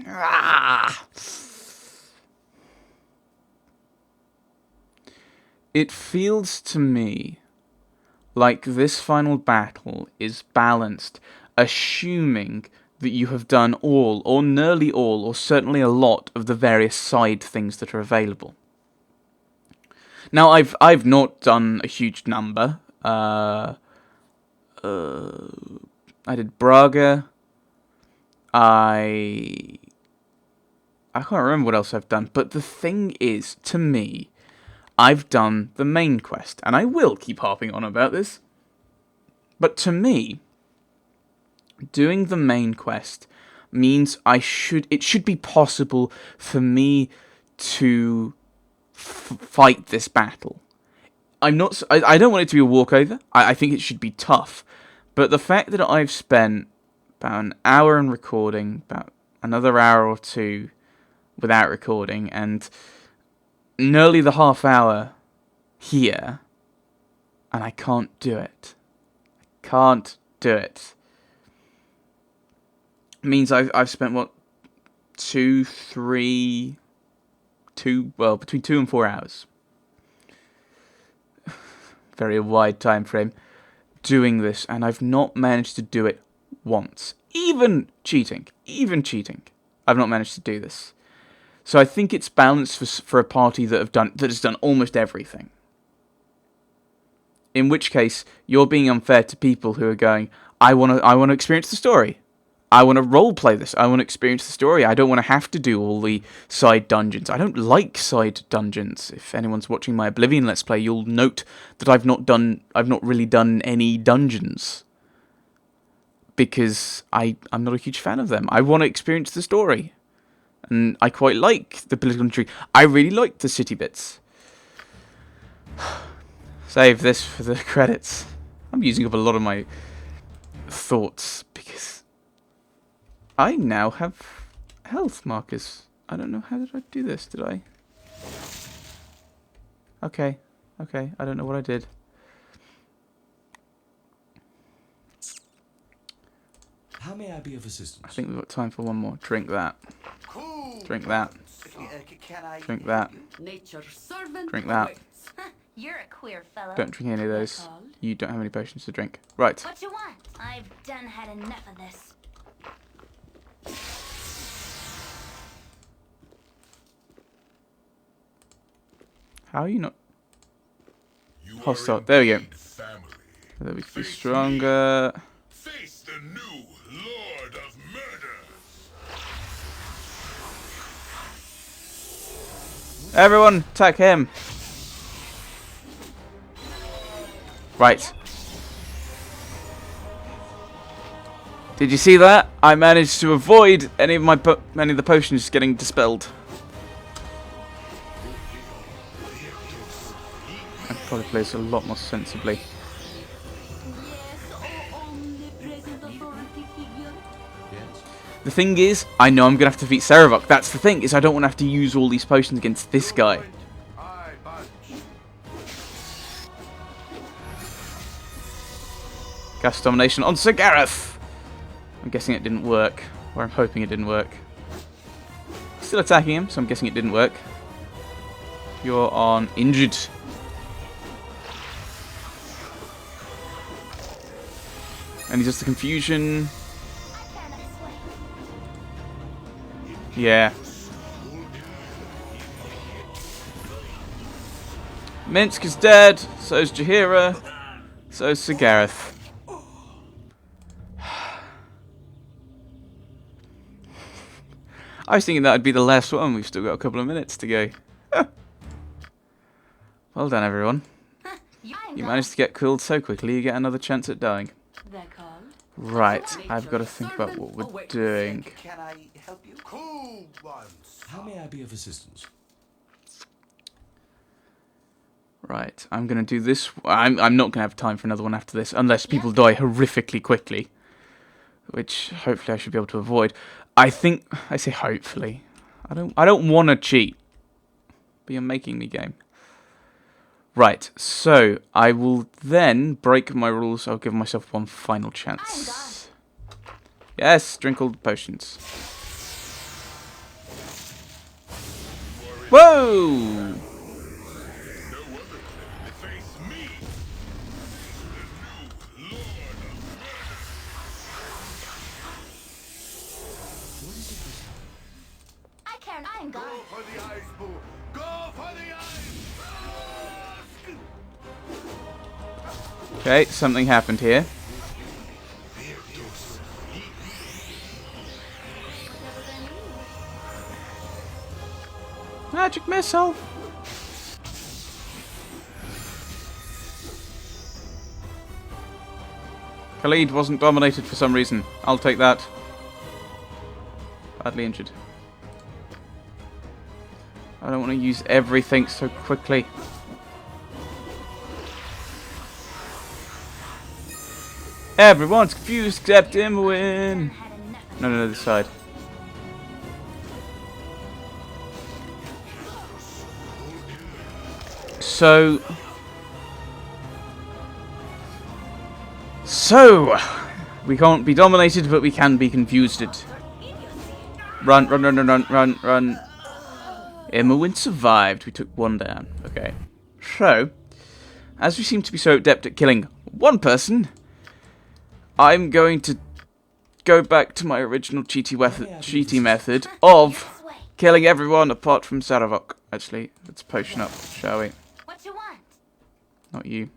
Ah. It feels to me like this final battle is balanced, assuming that you have done all, or nearly all, or certainly a lot of the various side things that are available. Now, I've not done a huge number. I did Braga. I can't remember what else I've done. But the thing is, to me, I've done the main quest, and I will keep harping on about this. But to me, doing the main quest means it should be possible for me to fight this battle. I don't want it to be a walkover. I think it should be tough. But the fact that I've spent about an hour in recording, about another hour or two without recording, and nearly the half hour here, and I can't do it. Can't do it. Means I've spent between 2 and 4 hours. Very wide time frame doing this, and I've not managed to do it once. Even cheating, I've not managed to do this. So I think it's balanced for a party that has done almost everything. In which case, you're being unfair to people who are going, I want to experience the story. I want to roleplay this. I want to experience the story. I don't want to have to do all the side dungeons. I don't like side dungeons. If anyone's watching my Oblivion Let's Play, you'll note that I've not really done any dungeons. Because I'm not a huge fan of them. I want to experience the story. And I quite like the political intrigue. I really like the city bits. Save this for the credits. I'm using up a lot of my thoughts because I now have health markers. I don't know, how did I do this? Did I? Okay, I don't know what I did. How may I be of assistance? I think we've got time for one more. Drink that. Drink that. Drink that. Drink that. You're a queer fellow. Don't drink any of those. You don't have any potions to drink. Right. What you want? I've done had enough of this. How are you not hostile? There we go. There we can be stronger. Face the new Lord of Murder. Everyone, attack him. Right. Did you see that? I managed to avoid any of the potions getting dispelled. I could probably play this a lot more sensibly. The thing is, I know I'm gonna have to defeat Sarevok. That's the thing, is I don't want to have to use all these potions against this guy. Cast Domination on Sir Gareth! I'm guessing it didn't work. Or I'm hoping it didn't work. Still attacking him, so I'm guessing it didn't work. You're on injured. And he's just the confusion. Yeah. Minsk is dead, so's Jaheira, so's Sir Gareth. I was thinking that would be the last one. We've still got a couple of minutes to go. Well done, everyone. You managed to get killed so quickly, you get another chance at dying. Right, I've got to think about what we're doing. Can I help you? Cool ones. How may I be of assistance? Right, I'm going to do this. I'm not going to have time for another one after this, unless people die horrifically quickly. Which, hopefully, I should be able to avoid. I say hopefully. I don't want to cheat. But you're making me game. Right, so I will then break my rules. I'll give myself one final chance. Yes, drink all the potions. Whoa! No other can face me, the new Lord of What is it this time? I care not. I'm gone. for the eyes, Boo! Go for the eyes! Okay, something happened here. Magic missile! Khalid wasn't dominated for some reason. I'll take that. Badly injured. I don't want to use everything so quickly. Everyone's confused except Imwin. Had enough of No, this side. So, we can't be dominated, but we can be confused. Run. Immerwin survived. We took one down. Okay. So, as we seem to be so adept at killing one person, I'm going to go back to my original cheaty method of this way. killing everyone apart from Saravok. Actually, let's potion up, shall we? What you want? Not you.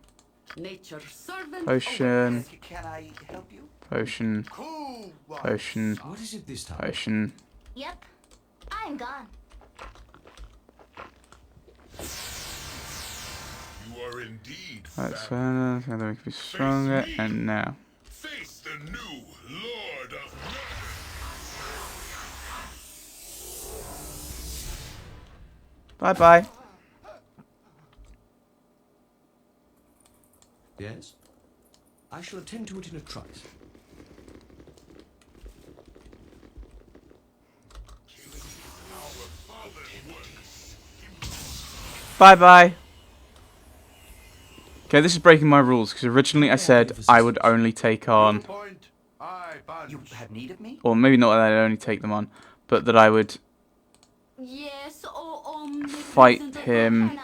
Nature's servant. Potion, Can I help you? potion, Cool one. potion, What is it this time? potion. Yep. I'm gone. You are indeed That's fat. so that we can be stronger. And now, Face the new Lord of bye bye. Yes? I shall attend to it in a trice. Bye bye. Okay, this is breaking my rules because originally I said I would only take on, Point. I bunch. You have need of me? or maybe not that I'd only take them on, but that I would Yes, fight him.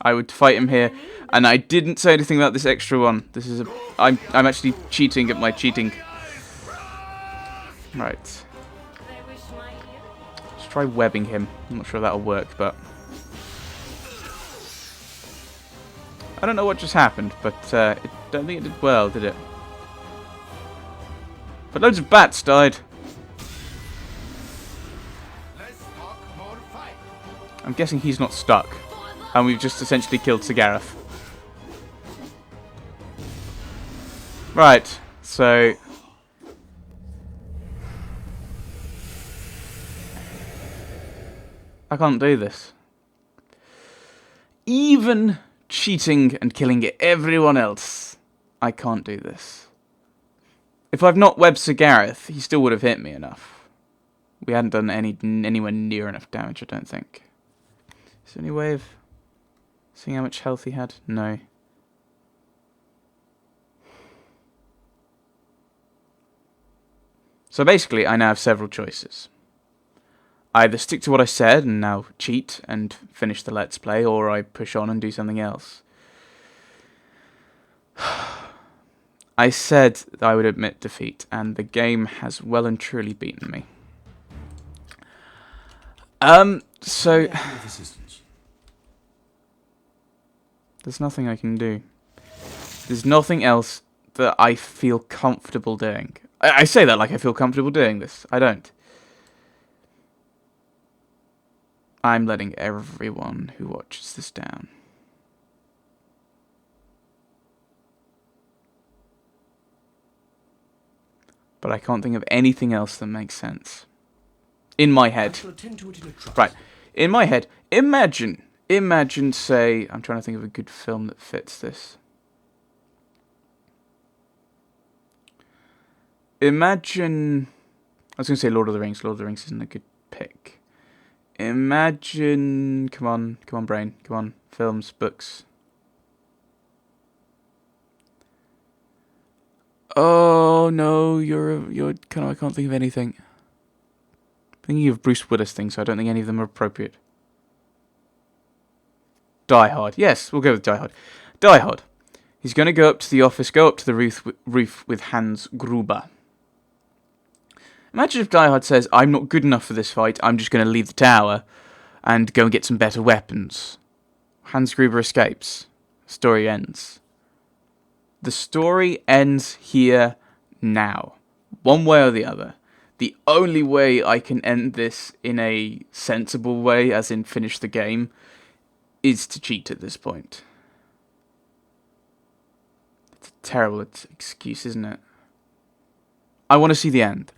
I would fight him here, and I didn't say anything about this extra one. This is I'm actually cheating at my cheating. Right. Let's try webbing him. I'm not sure that'll work, but I don't know what just happened, but I don't think it did well, did it? But loads of bats died. Let's talk more fight. I'm guessing he's not stuck, and we've just essentially killed Sigareth. Right, so I can't do this. Even cheating and killing everyone else, I can't do this. If I've not webbed Sigareth, he still would have hit me enough. We hadn't done anywhere near enough damage, I don't think. Is there any way of seeing how much health he had? No. So basically, I now have several choices. Either stick to what I said and now cheat and finish the Let's Play, or I push on and do something else. I said I would admit defeat, and the game has well and truly beaten me. So May I be of assistance? there's nothing I can do. There's nothing else that I feel comfortable doing. I say that like I feel comfortable doing this. I don't. I'm letting everyone who watches this down. But I can't think of anything else that makes sense. In my I head. shall attend to it in a trice. Right. In my head. Imagine, say, I'm trying to think of a good film that fits this. Imagine, I was going to say Lord of the Rings. Lord of the Rings isn't a good pick. Imagine, come on brain, come on, films, books. Oh no, you're kind of, I can't think of anything. Thinking of Bruce Willis things, so I don't think any of them are appropriate. Die Hard. Yes, we'll go with Die Hard. Die Hard. He's going to go up to the office, go up to the roof with Hans Gruber. Imagine if Die Hard says, I'm not good enough for this fight, I'm just going to leave the tower and go and get some better weapons. Hans Gruber escapes. Story ends. The story ends here now. One way or the other. The only way I can end this in a sensible way, as in finish the game, is to cheat at this point. It's a terrible excuse, isn't it? I want to see the end.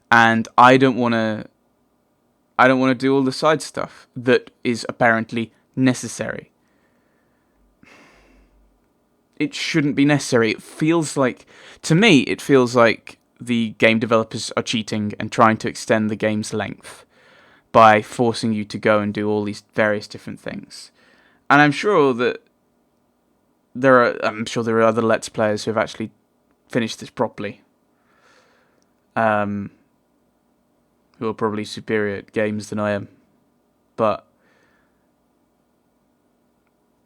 And I don't want to do all the side stuff that is apparently necessary. It shouldn't be necessary. It feels like, to me, it feels like the game developers are cheating and trying to extend the game's length by forcing you to go and do all these various different things. And I'm sure there are other Let's Players who have actually finished this properly. Who are probably superior at games than I am. But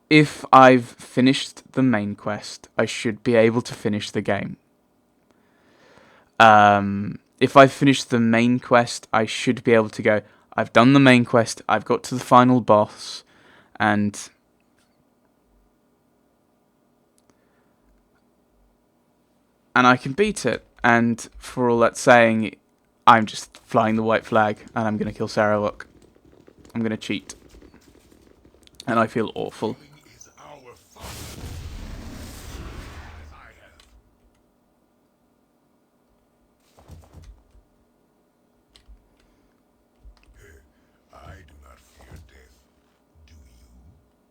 if I've finished the main quest, I should be able to finish the game. If I've finished the main quest, I should be able to go, I've done the main quest, I've got to the final boss, and I can beat it. And for all that saying, I'm just flying the white flag, and I'm going to kill Sarawak. I'm going to cheat. And I feel awful. Is our father. As I have. I do not fear death. Do you?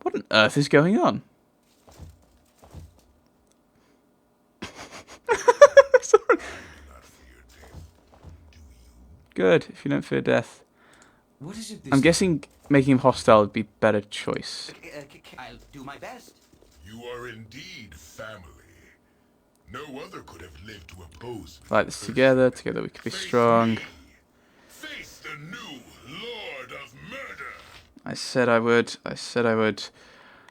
What on earth is going on? Sorry. Do not fear death. Do you? Good, if you don't fear death. What is it this I'm guessing making him hostile would be better choice. I'll do my best. You are indeed family. No other could have lived to oppose me. Like this together we could be Face strong. me. Face the new Lord of Murder. I said I would,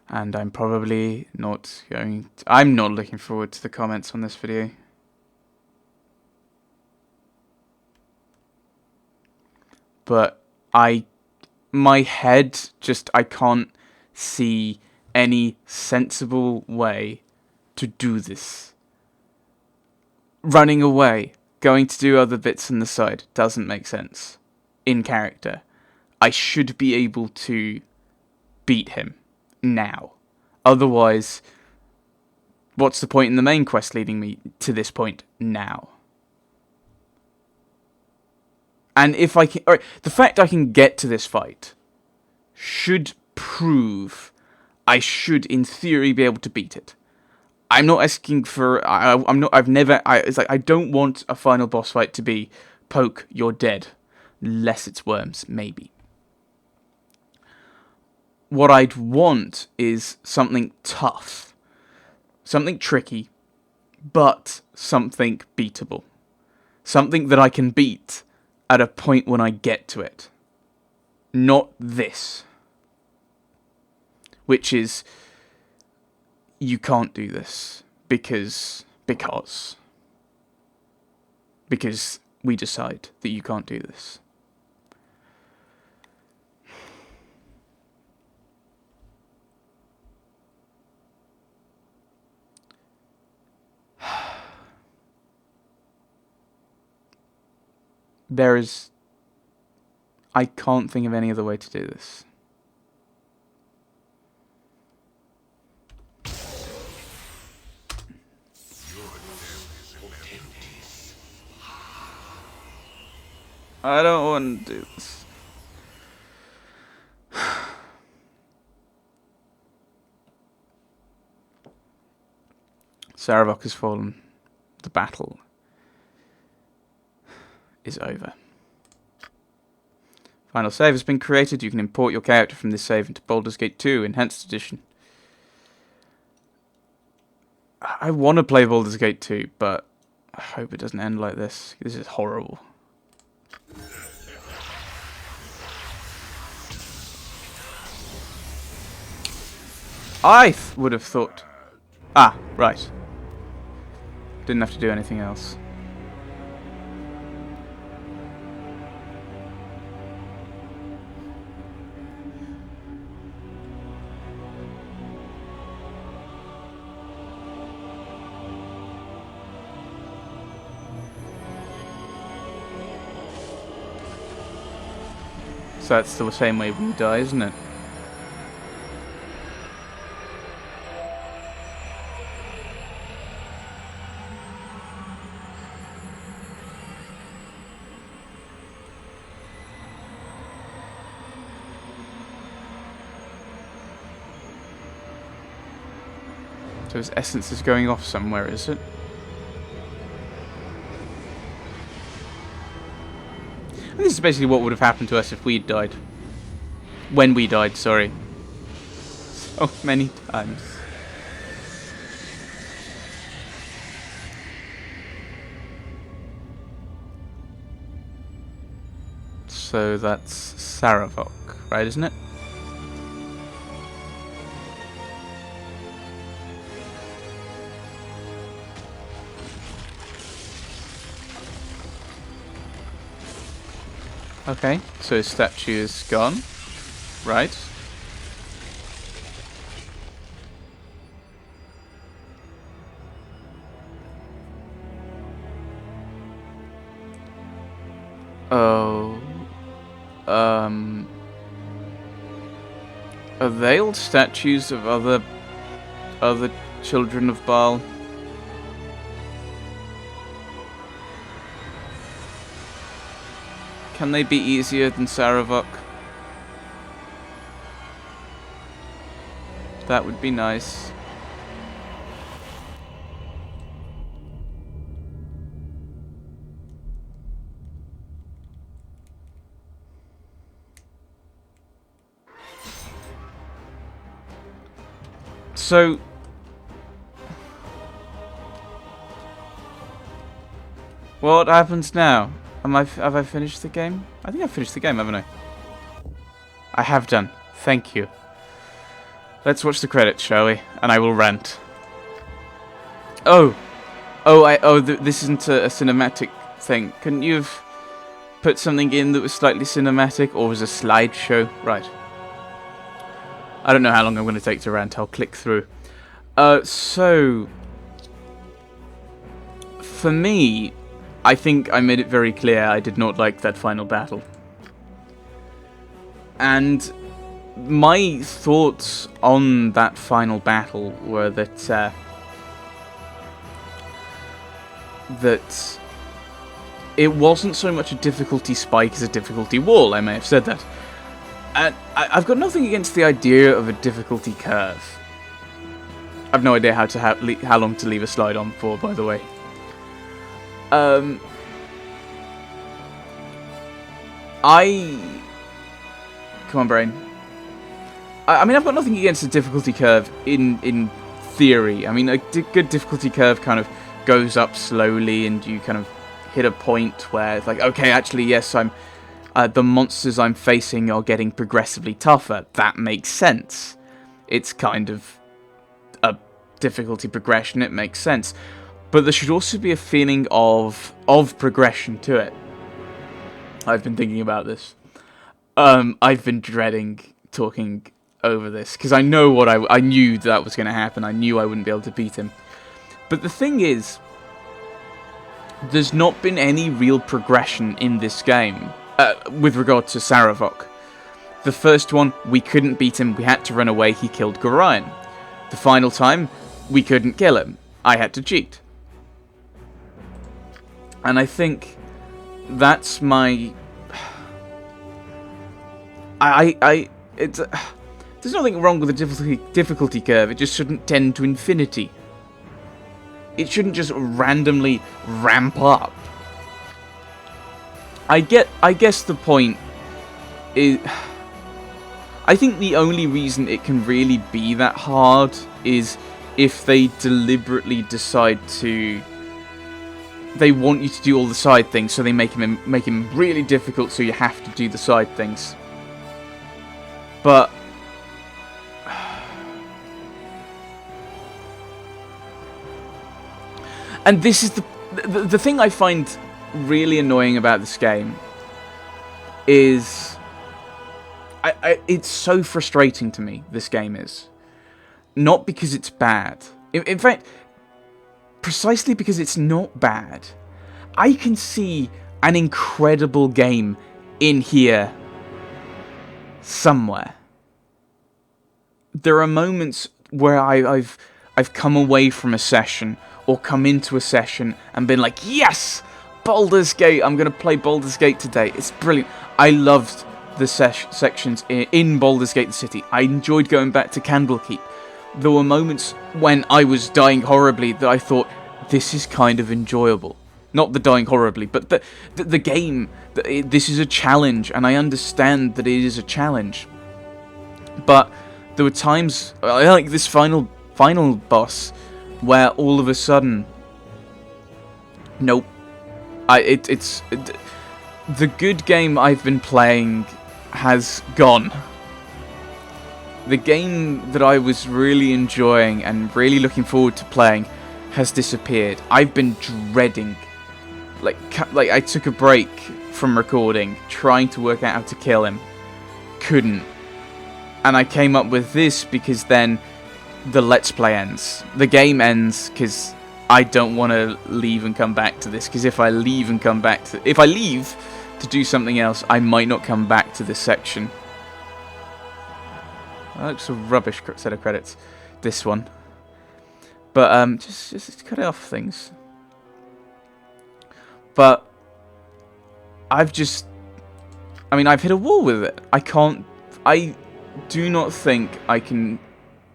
and I'm probably not going to, I'm not looking forward to the comments on this video. But my head just, I can't see any sensible way to do this. Running away, going to do other bits on the side, doesn't make sense. In character. I should be able to beat him now. Otherwise, what's the point in the main quest leading me to this point now? And if I can, the fact I can get to this fight should prove I should, in theory, be able to beat it. I'm not asking for. It's like I don't want a final boss fight to be poke, you're dead, unless it's worms, maybe. What I'd want is something tough, something tricky, but something beatable, something that I can beat at a point when I get to it. Not this. Which is, you can't do this because we decide that you can't do this. I can't think of any other way to do this. I don't want to do this. Saravok has fallen. The battle is over. Final save has been created. You can import your character from this save into Baldur's Gate 2 Enhanced Edition. I want to play Baldur's Gate 2, but I hope it doesn't end like this. This is horrible. I would have thought... Ah, right. Didn't have to do anything else. So that's still the same way we die, isn't it? So his essence is going off somewhere, is it? And this is basically what would have happened to us if we'd died. When we died, sorry. So many times. So that's Saravok, right, isn't it? Okay, so his statue is gone. Right. Oh. Are they all statues of other children of Baal? Can they be easier than Saravok? That would be nice. So what happens now? Have I finished the game? I think I've finished the game, haven't I? I have done. Thank you. Let's watch the credits, shall we? And I will rant. Oh, this isn't a cinematic thing. Couldn't you have put something in that was slightly cinematic, or was a slideshow? Right. I don't know how long I'm going to take to rant. I'll click through. So for me, I think I made it very clear I did not like that final battle. And my thoughts on that final battle were that it wasn't so much a difficulty spike as a difficulty wall. I may have said that. And I've got nothing against the idea of a difficulty curve. I've no idea how long to leave a slide on for, by the way. Come on, brain. I mean, I've got nothing against the difficulty curve in theory. I mean, a good difficulty curve kind of goes up slowly, and you kind of hit a point where it's like, okay, actually, yes, the monsters I'm facing are getting progressively tougher. That makes sense. It's kind of a difficulty progression. It makes sense. But there should also be a feeling of progression to it. I've been thinking about this. I've been dreading talking over this, because I know I knew that was going to happen. I knew I wouldn't be able to beat him. But the thing is, there's not been any real progression in this game with regard to Saravok. The first one, we couldn't beat him. We had to run away. He killed Gorion. The final time, we couldn't kill him. I had to cheat. And I think that's my... there's nothing wrong with the difficulty curve. It just shouldn't tend to infinity. It shouldn't just randomly ramp up. I guess the point is... I think the only reason it can really be that hard is if they deliberately decide to... They want you to do all the side things, so they make him really difficult, so you have to do the side things. But And this is the thing I find really annoying about this game is it's so frustrating to me, this game is. Not because it's bad. In fact, precisely because it's not bad. I can see an incredible game in here somewhere. There are moments where I've come away from a session or come into a session and been like, yes, Baldur's Gate, I'm going to play Baldur's Gate today. It's brilliant. I loved the sections in Baldur's Gate the City. I enjoyed going back to Candlekeep. There were moments when I was dying horribly that I thought, this is kind of enjoyable. Not the dying horribly, but the game, this is a challenge, and I understand that it is a challenge. But there were times, like this final boss, where all of a sudden, nope. The good game I've been playing has gone. The game that I was really enjoying and really looking forward to playing has disappeared. I've been dreading, like I took a break from recording, trying to work out how to kill him. Couldn't. And I came up with this because then the Let's Play ends. The game ends because I don't want to leave and come back to this, because if I leave to do something else, I might not come back to this section. That looks a rubbish set of credits, this one. But just cut off things. But I've hit a wall with it. I do not think I can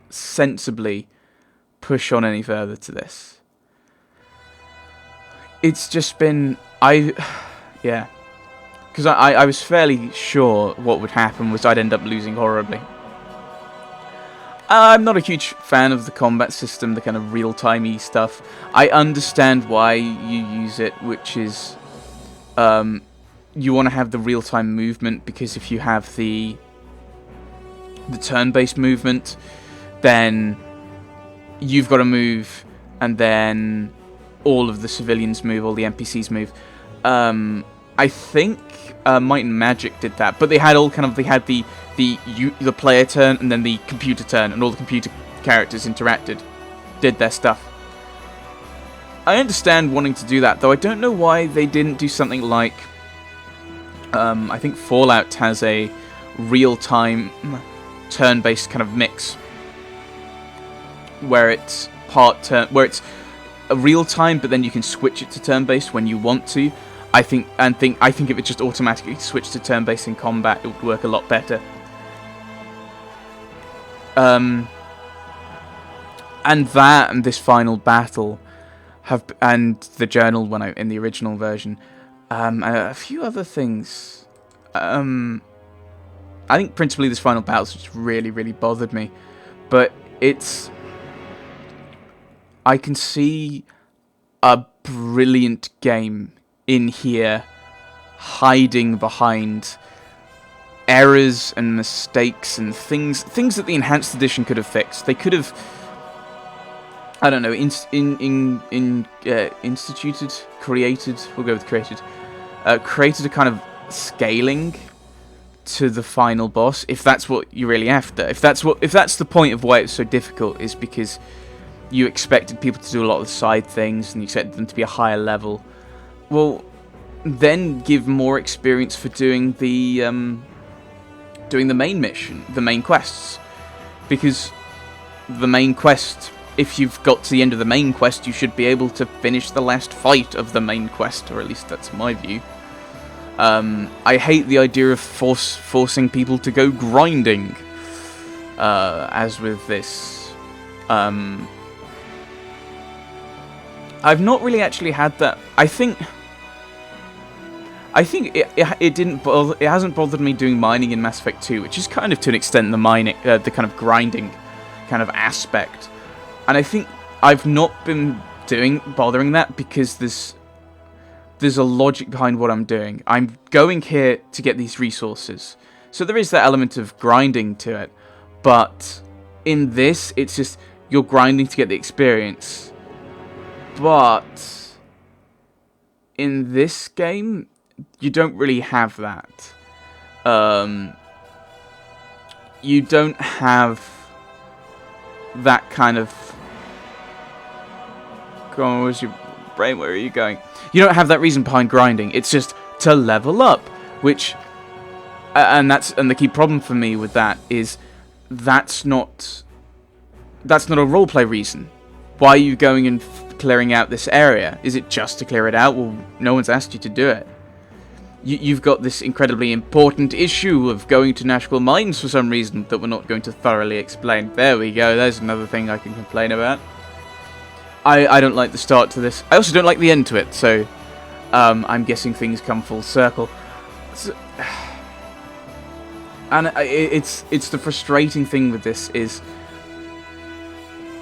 sensibly push on any further to this. It's just been, yeah. Because I was fairly sure what would happen was I'd end up losing horribly. I'm not a huge fan of the combat system, the kind of real-timey stuff. I understand why you use it, which is you want to have the real-time movement, because if you have the turn-based movement, then you've got to move, and then all of the civilians move, all the NPCs move. I think Might and Magic did that, but they had the player turn and then the computer turn, and all the computer characters did their stuff. I understand wanting to do that, though I don't know why they didn't do something like, I think Fallout has a real-time turn-based kind of mix, where it's a real-time, but then you can switch it to turn-based when you want to. I think if it just automatically switched to turn-based in combat, it would work a lot better. And that and this final battle and the journal in the original version, and a few other things. I think principally this final battle just really, really bothered me, but I can see a brilliant game in here hiding behind errors and mistakes and things that the enhanced edition could have fixed. They could have, I don't know, created a kind of scaling to the final boss, if that's what you're really after. If that's the point of why it's so difficult, is because you expected people to do a lot of the side things and you expected them to be a higher level. Well, then give more experience for doing the main mission, the main quests, because the main quest, if you've got to the end of the main quest, you should be able to finish the last fight of the main quest, or at least that's my view. I hate the idea of forcing people to go grinding, as with this. I've not really actually had that. I think it hasn't bothered me doing mining in Mass Effect 2, which is kind of to an extent the kind of grinding kind of aspect. And I think I've not been bothering that because there's a logic behind what I'm doing. I'm going here to get these resources, so there is that element of grinding to it. But in this, it's just you're grinding to get the experience. But in this game, you don't really have that. You don't have that kind of... Come on, where's your brain? Where are you going? You don't have that reason behind grinding. It's just to level up, which... and the key problem for me with that is that's not a roleplay reason. Why are you going and clearing out this area? Is it just to clear it out? Well, no one's asked you to do it. You've got this incredibly important issue of going to Nashville Mines for some reason that we're not going to thoroughly explain. There we go, there's another thing I can complain about. I don't like the start to this. I also don't like the end to it, so I'm guessing things come full circle. And it's the frustrating thing with this is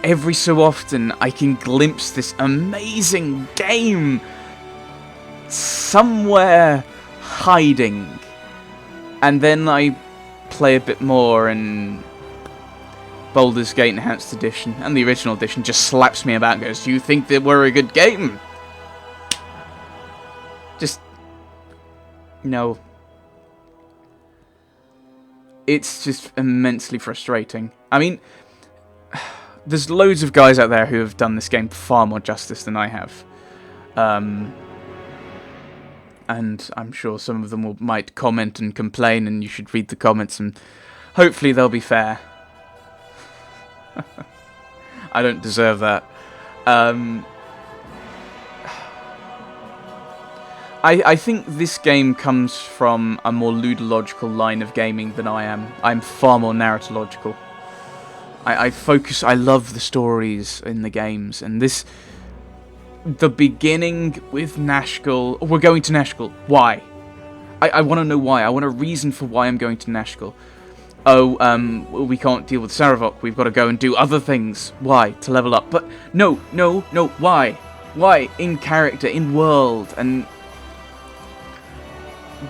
every so often I can glimpse this amazing game somewhere hiding, and then I play a bit more and Baldur's Gate Enhanced Edition and the original edition just slaps me about and goes, "Do you think that we're a good game?" Just no. It's just immensely frustrating. I mean, there's loads of guys out there who have done this game far more justice than I have. And I'm sure some of them might comment and complain, and you should read the comments, and hopefully they'll be fair. I don't deserve that. I think this game comes from a more ludological line of gaming than I am. I'm far more narratological. I love the stories in the games, and the beginning with Nashville. We're going to Nashville. Why? I want to know why. I want a reason for why I'm going to Nashville. Oh, we can't deal with Saravok. We've got to go and do other things. Why? To level up. But no. Why? Why? In character, in world, and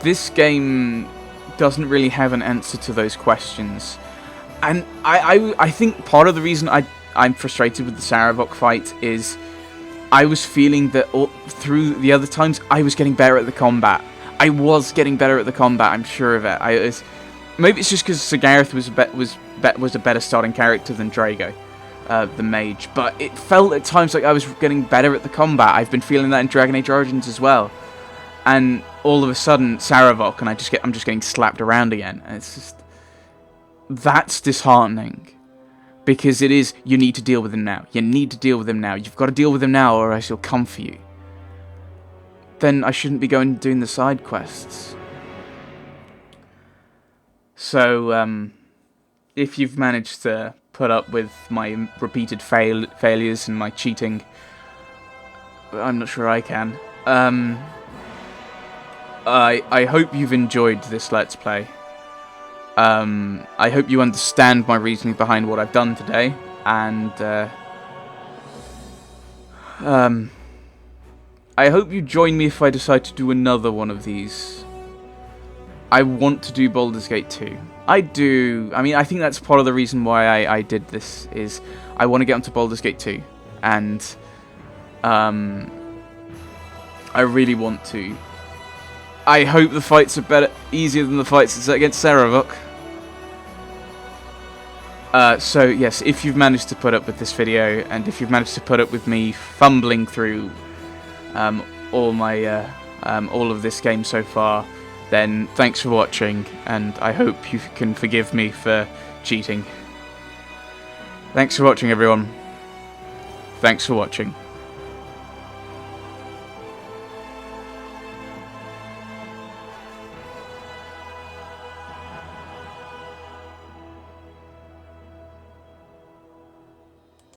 this game doesn't really have an answer to those questions. And I think part of the reason I'm frustrated with the Saravok fight is I was feeling that through the other times I was getting better at the combat. I was getting better at the combat, I'm sure of it. Maybe it's just because Sigareth was a better starting character than Drago, the mage. But it felt at times like I was getting better at the combat. I've been feeling that in Dragon Age Origins as well. And all of a sudden, Saravok, and I'm just getting slapped around again. And it's just... That's disheartening. Because it is, you need to deal with him now. You need to deal with him now. You've got to deal with him now, or else he'll come for you. Then I shouldn't be going and doing the side quests. So, if you've managed to put up with my repeated failures and my cheating, I'm not sure I can. I hope you've enjoyed this Let's Play. I hope you understand my reasoning behind what I've done today, and I hope you join me if I decide to do another one of these. I want to do Baldur's Gate 2. I do. I mean, I think that's part of the reason why I did this, is I want to get onto Baldur's Gate 2, and I really want to. I hope the fights are easier than the fights against Saravok. So yes, if you've managed to put up with this video, and if you've managed to put up with me fumbling through all of this game so far, then thanks for watching, and I hope you can forgive me for cheating. Thanks for watching, everyone. Thanks for watching.